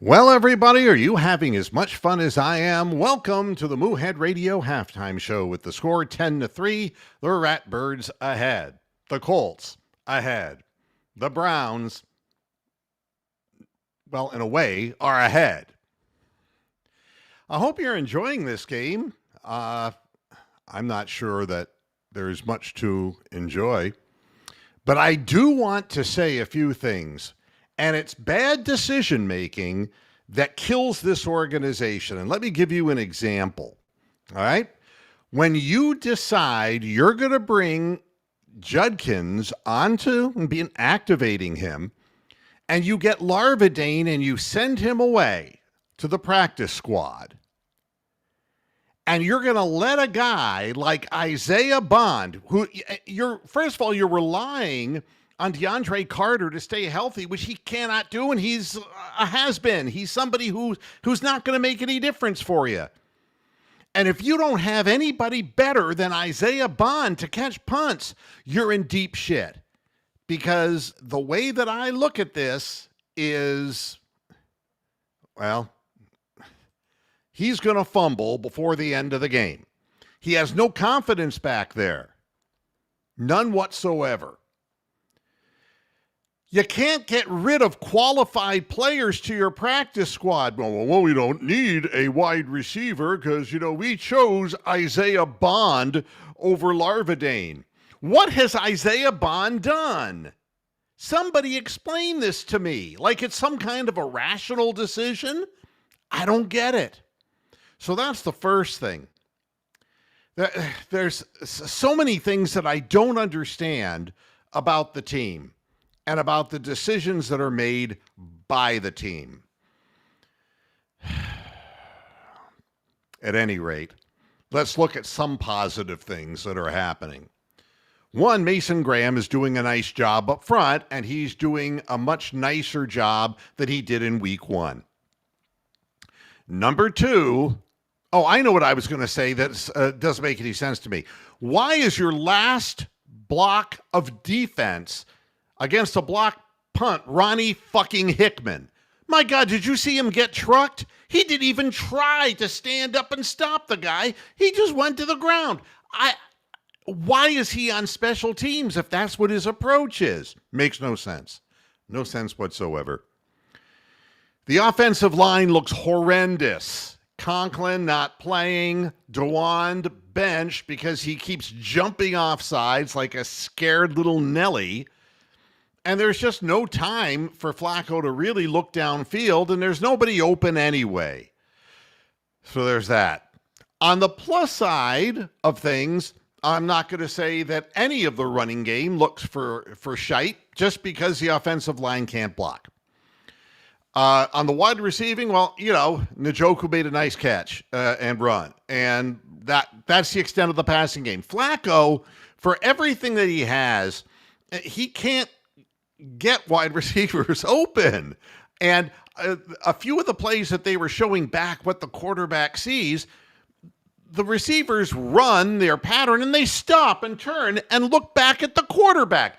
Well, everybody, are you having as much fun as I am? Welcome to the Moohead Radio halftime show with the score 10-3. The Ratbirds ahead. The Colts ahead. The Browns, well, in a way, are ahead. I hope you're enjoying this game. I'm not sure that there's much to enjoy, but I do want to say a few things. And it's bad decision making that kills this organization. And let me give you an example. All right. When you decide you're going to bring Judkins onto and be activating him, and you get Larvadane and you send him away to the practice squad, and you're going to let a guy like Isaiah Bond, who first of all, you're relying on DeAndre Carter to stay healthy, which he cannot do, and he's a has-been. He's somebody who's not going to make any difference for you. And if you don't have anybody better than Isaiah Bond to catch punts, you're in deep shit. Because the way that I look at this is, well, he's going to fumble before the end of the game. He has no confidence back there. None whatsoever. You can't get rid of qualified players to your practice squad. Well, we don't need a wide receiver because, we chose Isaiah Bond over Larvadane. What has Isaiah Bond done? Somebody explain this to me. Like it's some kind of a rational decision? I don't get it. So that's the first thing. There's so many things that I don't understand about the team and about the decisions that are made by the team. At any rate, let's look at some positive things that are happening. One, Mason Graham is doing a nice job up front, and he's doing a much nicer job than he did in week one. Number two, I know what I was going to say that doesn't make any sense to me. Why is your last block of defense against a block punt Ronnie fucking Hickman? My God, did you see him get trucked? He didn't even try to stand up and stop the guy. He just went to the ground. Why is he on special teams if that's what his approach is? Makes no sense. No sense whatsoever. The offensive line looks horrendous. Conklin not playing. DeWand benched because he keeps jumping off sides like a scared little Nelly. And there's just no time for Flacco to really look downfield, and there's nobody open anyway. So there's that. On the plus side of things, I'm not going to say that any of the running game looks for shite just because the offensive line can't block. On the wide receiving, Njoku made a nice catch and run. And that's the extent of the passing game. Flacco, for everything that he has, he can't get wide receivers open. And a few of the plays that they were showing back what the quarterback sees, the receivers run their pattern and they stop and turn and look back at the quarterback.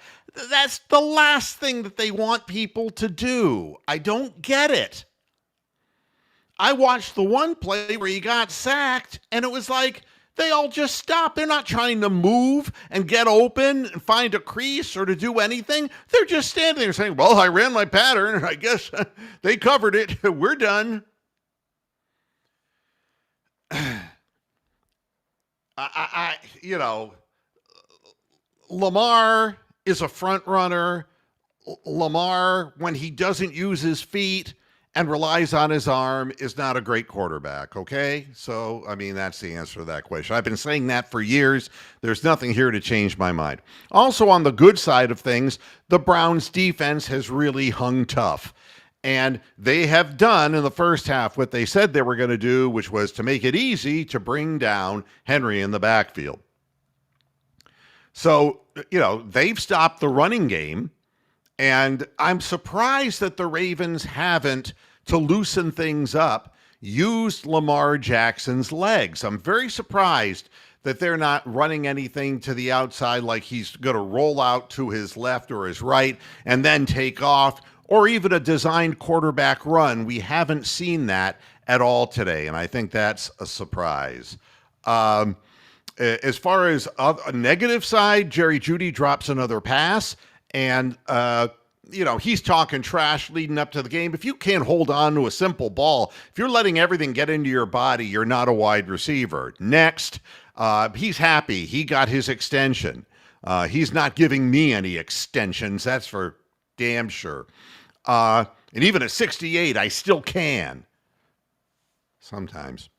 That's the last thing that they want people to do. I don't get it. I watched the one play where he got sacked and it was like, they all just stop. They're not trying to move and get open and find a crease or to do anything. They're just standing there saying, well, I ran my pattern and I guess they covered it. We're done. Lamar is a front runner. Lamar, when he doesn't use his feet and relies on his arm, is not a great quarterback, okay? So, that's the answer to that question. I've been saying that for years. There's nothing here to change my mind. Also, on the good side of things, the Browns' defense has really hung tough. And they have done in the first half what they said they were going to do, which was to make it easy to bring down Henry in the backfield. So, they've stopped the running game. And I'm surprised that the Ravens haven't, to loosen things up, used Lamar Jackson's legs. I'm very surprised that they're not running anything to the outside like he's going to roll out to his left or his right and then take off, or even a designed quarterback run. We haven't seen that at all today, and I think that's a surprise. As far as a negative side, Jerry Jeudy drops another pass, and he's talking trash leading up to the game. If you can't hold on to a simple ball, if you're letting everything get into your body, you're not a wide receiver. Next, he's happy. He got his extension. He's not giving me any extensions. That's for damn sure. And even at 68, I still can. Sometimes.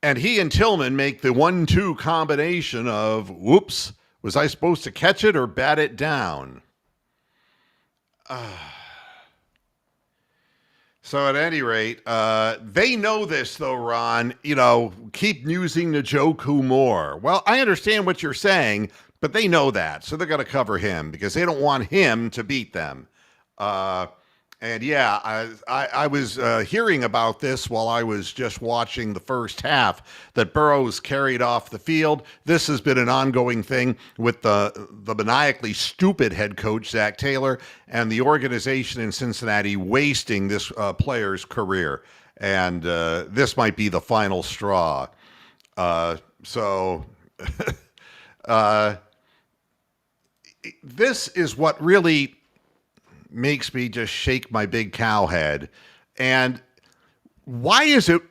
And he and Tillman make the 1-2 combination of, whoops, was I supposed to catch it or bat it down? So at any rate, they know this, though, Ron. Keep using Njoku more. Well, I understand what you're saying, but they know that, so they're going to cover him because they don't want him to beat them. And yeah, I was hearing about this while I was just watching the first half, that Burrow's carried off the field. This has been an ongoing thing with the maniacally stupid head coach, Zach Taylor, and the organization in Cincinnati wasting this player's career. And this might be the final straw. This is what really makes me just shake my big cow head. And why is it?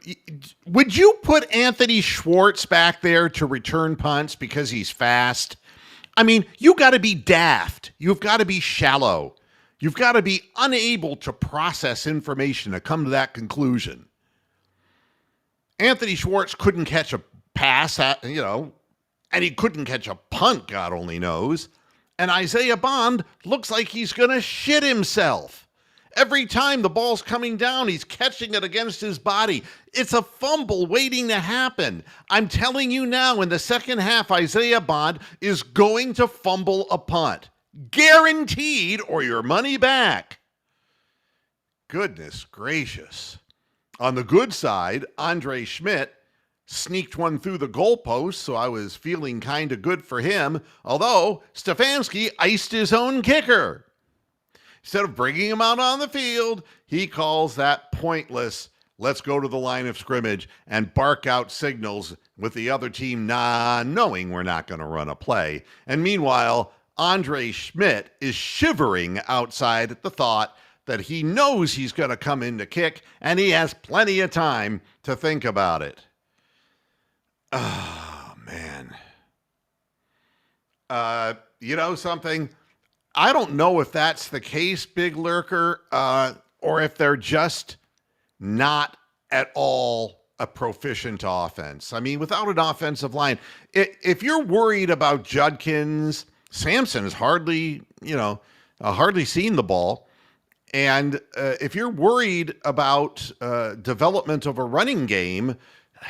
Would you put Anthony Schwartz back there to return punts because he's fast? I mean, you got to be daft. You've got to be shallow. You've got to be unable to process information to come to that conclusion. Anthony Schwartz couldn't catch a pass, and he couldn't catch a punt, God only knows. And Isaiah Bond looks like he's going to shit himself. Every time the ball's coming down, he's catching it against his body. It's a fumble waiting to happen. I'm telling you now, in the second half, Isaiah Bond is going to fumble a punt. Guaranteed, or your money back. Goodness gracious. On the good side, Andre Schmidt sneaked one through the goalpost, so I was feeling kind of good for him, although Stefanski iced his own kicker. Instead of bringing him out on the field, he calls that pointless, let's go to the line of scrimmage and bark out signals with the other team knowing we're not going to run a play. And meanwhile, Andre Schmidt is shivering outside at the thought that he knows he's going to come in to kick, and he has plenty of time to think about it. Oh, man. You know something? I don't know if that's the case, Big Lurker, or if they're just not at all a proficient offense. I mean, without an offensive line, if you're worried about Judkins, Sampson has hardly seen the ball. And if you're worried about development of a running game,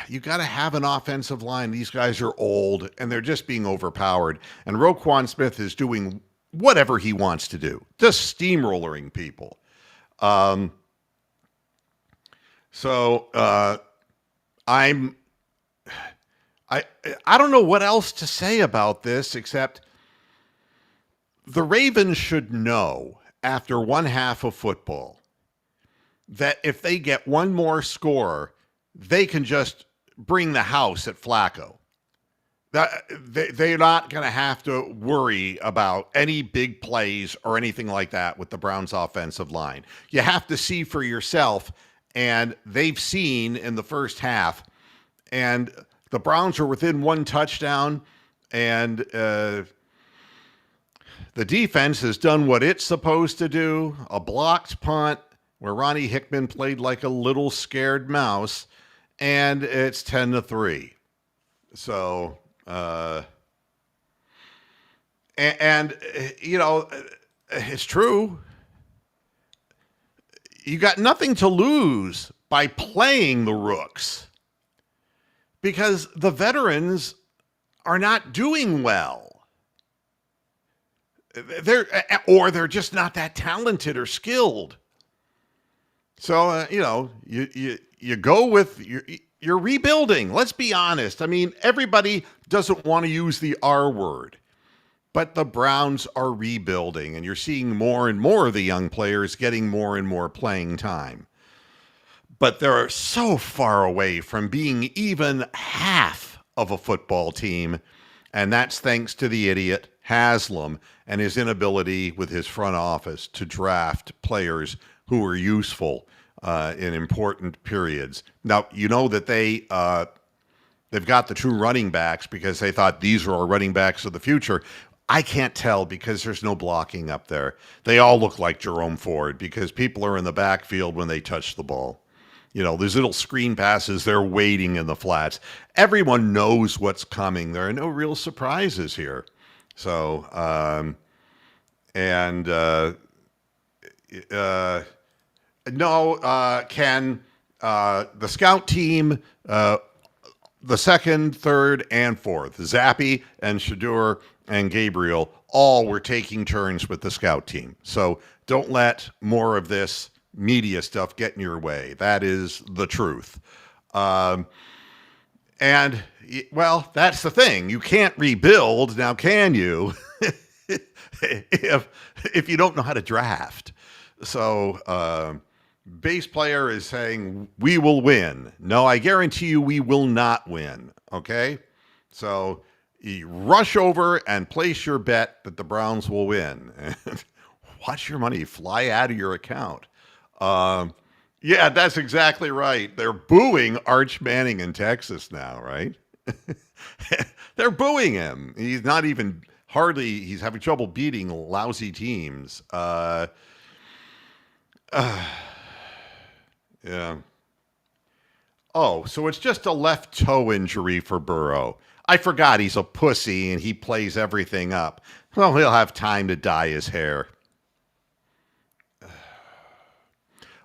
you got to have an offensive line. These guys are old, and they're just being overpowered. And Roquan Smith is doing whatever he wants to do, just steamrolling people. I don't know what else to say about this, except the Ravens should know after one half of football that if they get one more score, they can just bring the house at Flacco. They're not going to have to worry about any big plays or anything like that with the Browns' offensive line. You have to see for yourself, and they've seen in the first half. And the Browns are within one touchdown, and the defense has done what it's supposed to do, a blocked punt where Ronnie Hickman played like a little scared mouse, and it's 10-3. So, it's true. You got nothing to lose by playing the rooks because the veterans are not doing well. They're just not that talented or skilled. So, you go with you're rebuilding. Let's be honest. I mean, everybody doesn't want to use the R word. But the Browns are rebuilding, and you're seeing more and more of the young players getting more and more playing time. But they're so far away from being even half of a football team. And that's thanks to the idiot Haslam and his inability with his front office to draft players who are useful in important periods. Now, you know that they've got the two running backs because they thought these are our running backs of the future. I can't tell because there's no blocking up there. They all look like Jerome Ford because people are in the backfield when they touch the ball. You know, there's little screen passes. They're waiting in the flats. Everyone knows what's coming. There are no real surprises here. So, Ken, the scout team, the second, third, and fourth, Zappy and Shadur and Gabriel, all were taking turns with the scout team. So don't let more of this media stuff get in your way. That is the truth. And, well, that's the thing. You can't rebuild, now can you, if you don't know how to draft. So base player is saying, we will win. No, I guarantee you we will not win, okay? So you rush over and place your bet that the Browns will win. Watch your money fly out of your account. Yeah, that's exactly right. They're booing Arch Manning in Texas now, right? They're booing him. He's not even he's having trouble beating lousy teams. Yeah. Oh, so it's just a left toe injury for Burrow. I forgot he's a pussy and he plays everything up. Well, he'll have time to dye his hair.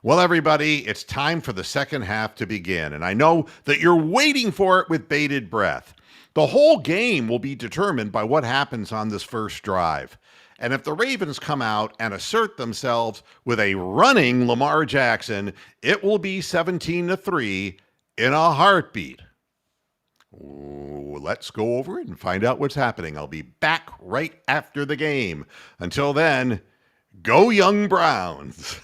Well, everybody, it's time for the second half to begin, and I know that you're waiting for it with bated breath. The whole game will be determined by what happens on this first drive. And if the Ravens come out and assert themselves with a running Lamar Jackson, it will be 17-3 in a heartbeat. Let's go over it and find out what's happening. I'll be back right after the game. Until then, go Young Browns.